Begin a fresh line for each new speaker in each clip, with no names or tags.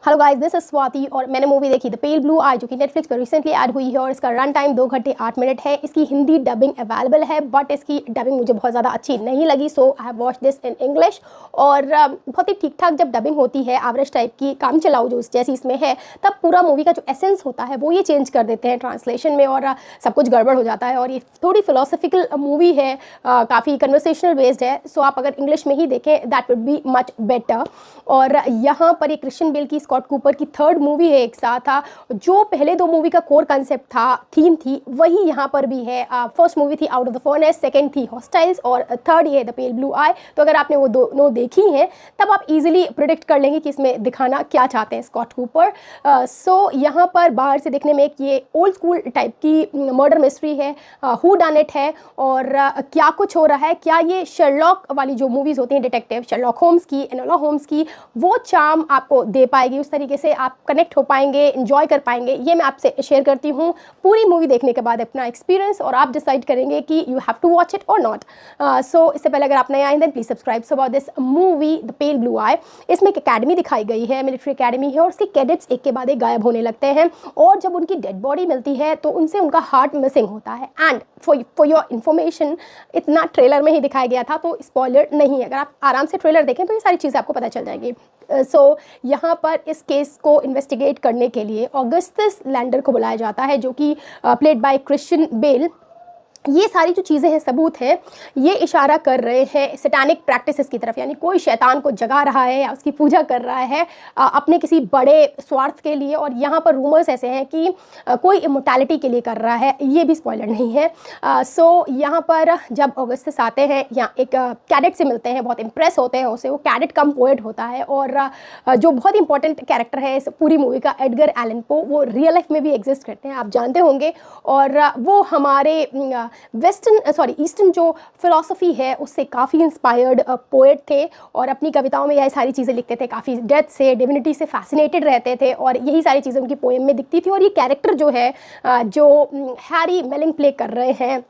Hello guys, this is Swati और मैंने movie देखी द पेल ब्लू आई जो कि नेटफ्लिक्स पर रिसेंटली ऐड हुई है और इसका रन टाइम 2 घंटे 8 मिनट है। इसकी हिंदी डबिंग अवेलेबल है बट इसकी डबिंग मुझे बहुत ज़्यादा अच्छी नहीं लगी, so I have watch this in English. और बहुत ही ठीक ठाक जब डबिंग होती है एवरेज टाइप की काम चलाओ जो जैसी इसमें है, तब पूरा मूवी का जो एसेंस होता है वो ये चेंज कर देते हैं ट्रांसलेशन में और सब कुछ गड़बड़ हो जाता है। और ये थोड़ी फिलोसफिकल मूवी है, काफ़ी कन्वर्सेशनल बेस्ड है, सो आप अगर इंग्लिश में ही देखें that would be much better. और यहाँ पर ये क्रिश्चियन बेल की स्कॉट कूपर की थर्ड मूवी है एक साथ था। जो पहले 2 मूवी का कोर कंसेप्ट था, थीम थी, वही यहाँ पर भी है। फर्स्ट मूवी थी out of the furnace, second थी हॉस्टाइल्स और थर्ड ये है द पेल ब्लू आई। तो अगर आपने वो दोनों देखी हैं तब आप इजीली प्रिडिक्ट कर लेंगे कि इसमें दिखाना क्या चाहते हैं स्कॉट कूपर। सो यहाँ पर बाहर से देखने में एक ये ओल्ड स्कूल टाइप की मर्डर मिस्ट्री है, हू डन इट है और क्या कुछ हो रहा है। क्या ये शर्लॉक वाली जो मूवीज़ होती हैं डिटेक्टिव, शर्लॉक होम्स की, एनोला होम्स की, वो चार्म आपको दे पाएगी, उस तरीके से आप कनेक्ट हो पाएंगे, एंजॉय कर पाएंगे। ये मैं आपसे शेयर करती हूँ पूरी मूवी देखने के बाद अपना एक्सपीरियंस, और आप डिसाइड करेंगे कि you have to watch it और नॉट। सो इससे पहले अगर आप नए आए then please subscribe about this movie the pale blue eye. इसमें एक अकेडमी दिखाई गई है, मिलिट्री अकेडमी है, और उसके कैडेट्स एक के बाद एक गायब होने लगते हैं और जब उनकी डेड बॉडी मिलती है तो उनसे उनका हार्ट मिसिंग होता है। एंड फॉर योर इन्फॉर्मेशन, इतना ट्रेलर में ही दिखाया गया था तो स्पॉइलर नहीं है, अगर आप आराम से ट्रेलर देखें तो ये सारी चीज़ें आपको पता चल जाएगी। सो यहाँ पर इस केस को इन्वेस्टिगेट करने के लिए ऑगस्टस लैंडर को बुलाया जाता है जो कि प्लेड बाय क्रिश्चियन बेल। ये सारी जो चीज़ें हैं, सबूत हैं, ये इशारा कर रहे हैं सैटानिक प्रैक्टिसेस की तरफ, यानी कोई शैतान को जगा रहा है या उसकी पूजा कर रहा है अपने किसी बड़े स्वार्थ के लिए। और यहाँ पर रूमर्स ऐसे हैं कि कोई इमोर्टैलिटी के लिए कर रहा है, ये भी स्पॉइलर नहीं है। सो यहाँ पर जब ऑगस्टस आते हैं यहाँ एक कैडेट से मिलते हैं, बहुत इंप्रेस होते हैं उससे। वो कैडेट कम पोएट होता है और जो बहुत इंपॉर्टेंट कैरेक्टर है इस पूरी मूवी का, एडगर एलन पो, वो रियल लाइफ में भी एग्जिस्ट करते हैं, आप जानते होंगे। और वो हमारे ईस्टर्न जो फिलॉसफी है उससे काफ़ी इंस्पायर्ड पोएट थे और अपनी कविताओं में यह सारी चीज़ें लिखते थे, काफ़ी डेथ से, डिविनिटी से फैसिनेटेड रहते थे और यही सारी चीज़ें उनकी पोएम में दिखती थी। और ये कैरेक्टर जो है जो हैरी मेलिंग प्ले कर रहे हैं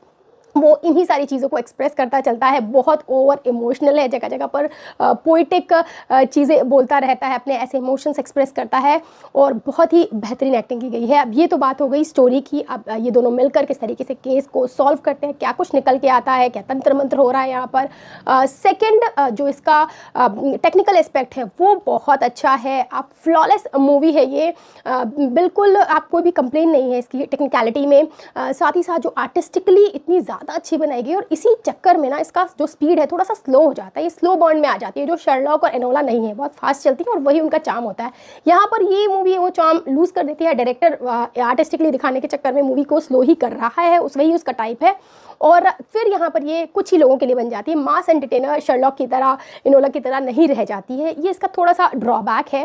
वो इन्हीं सारी चीज़ों को एक्सप्रेस करता चलता है। बहुत ओवर इमोशनल है, जगह जगह पर पोइटिक चीज़ें बोलता रहता है, अपने ऐसे इमोशंस एक्सप्रेस करता है और बहुत ही बेहतरीन एक्टिंग की गई है। अब ये तो बात हो गई स्टोरी की। अब ये दोनों मिलकर किस तरीके से केस को सॉल्व करते हैं, क्या कुछ निकल के आता है, क्या तंत्र मंत्र हो रहा है यहाँ पर। सेकेंड जो इसका टेक्निकल एस्पेक्ट है वो बहुत अच्छा है। आप फ्लॉलेस मूवी है ये, बिल्कुल आप कोई भी कंप्लेन नहीं है इसकी टेक्निकलिटी में। साथ ही साथ जो आर्टिस्टिकली इतनी ज़्यादा अच्छी बनाई गई, और इसी चक्कर में ना इसका जो स्पीड है थोड़ा सा स्लो हो जाता है, ये स्लो बर्न में आ जाती है, जो शर्लॉक और एनोला नहीं है, बहुत फास्ट चलती है और वही उनका चार्म होता है। यहाँ पर ये मूवी वो चार्म लूज़ कर देती है, डायरेक्टर आर्टिस्टिकली दिखाने के चक्कर में मूवी को स्लो ही कर रहा है, वही उसका टाइप है। और फिर यहाँ पर ये कुछ ही लोगों के लिए बन जाती है, मास एंटरटेनर शर्लॉक की तरह, एनोला की तरह नहीं रह जाती है, ये इसका थोड़ा सा ड्रॉबैक है।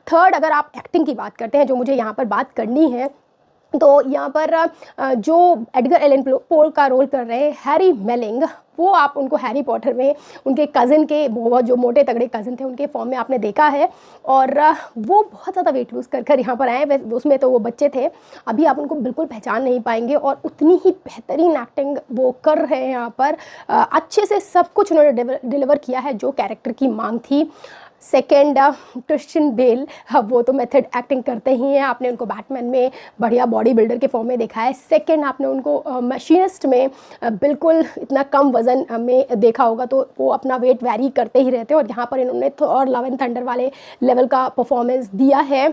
थर्ड, अगर आप एक्टिंग की बात करते हैं जो मुझे यहाँ पर बात करनी है, तो यहाँ पर जो एडगर एलन पो का रोल कर रहे हैं हैरी मेलिंग, वो आप उनको हैरी पॉटर में उनके कज़न के, बहुत जो मोटे तगड़े कज़न थे उनके फॉर्म में आपने देखा है। और वो बहुत ज़्यादा वेट लूज़ कर यहाँ पर आए, उसमें तो वो बच्चे थे, अभी आप उनको बिल्कुल पहचान नहीं पाएंगे और उतनी ही बेहतरीन एक्टिंग वो कर रहे हैं यहाँ पर। अच्छे से सब कुछ उन्होंने डिलीवर किया है जो कैरेक्टर की मांग थी। सेकेंड, क्रिश्चियन बेल, वो तो मेथड एक्टिंग करते ही हैं, आपने उनको बैटमैन में बढ़िया बॉडी बिल्डर के फॉर्म में देखा है। सेकेंड, आपने उनको मशीनिस्ट में बिल्कुल इतना कम वज़न में देखा होगा, तो वो अपना वेट वैरी करते ही रहते हैं और यहाँ पर इन्होंने थॉर लव एंड थंडर वाले लेवल का परफॉर्मेंस दिया है।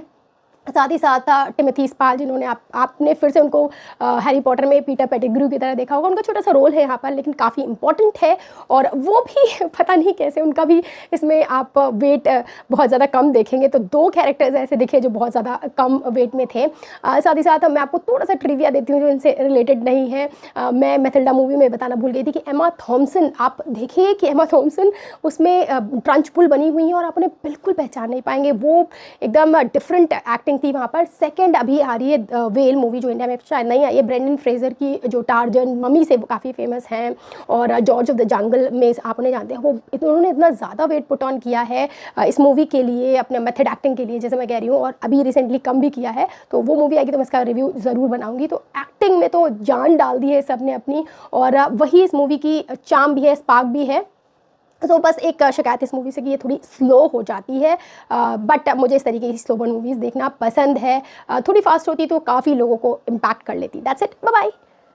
साथ ही साथ टिमोथी स्पाल, जिन्होंने आपने फिर से उनको हैरी पॉटर में पीटर पेटिग्रू की तरह देखा होगा, उनका छोटा सा रोल है यहाँ पर लेकिन काफ़ी इंपॉर्टेंट है। और वो भी पता नहीं कैसे उनका भी इसमें आप वेट बहुत ज़्यादा कम देखेंगे, तो 2 कैरेक्टर्स ऐसे दिखे जो बहुत ज़्यादा कम वेट में थे। साथ ही साथ मैं आपको थोड़ा सा ट्रिविया देती हूँ जो इनसे रिलेटेड नहीं है। मैं मैथिल्डा मूवी में बताना भूल गई थी कि एमा थॉम्सन, आप देखिए कि एमा थॉम्सन उसमें ट्रंचबुल बनी हुई है और आपने बिल्कुल पहचान नहीं पाएंगे, वो एकदम डिफरेंट एक्टिंग थी वहाँ पर। सेकंड, अभी आ रही है वेल मूवी जो इंडिया में शायद नहीं आई है, ब्रेंडन फ्रेजर की, जो टार्जन मम्मी से काफ़ी फेमस हैं और जॉर्ज ऑफ द जंगल में आप उन्हें जानते हैं। वो उन्होंने इतना ज़्यादा वेट पुट ऑन किया है इस मूवी के लिए, अपने मेथड एक्टिंग के लिए, जैसे मैं कह रही हूँ, और अभी रिसेंटली कम भी किया है। तो वो मूवी आएगी तो मैं इसका रिव्यू ज़रूर बनाऊँगी। तो एक्टिंग में तो जान डाल दी है सब ने अपनी, और वही इस मूवी की चार्म भी है, स्पार्क भी है। तो बस एक शिकायत इस मूवी से कि ये थोड़ी स्लो हो जाती है, बट मुझे इस तरीके की स्लो बर्न मूवीज़ देखना पसंद है। थोड़ी फास्ट होती तो काफ़ी लोगों को इम्पैक्ट कर लेती। That's it, bye bye.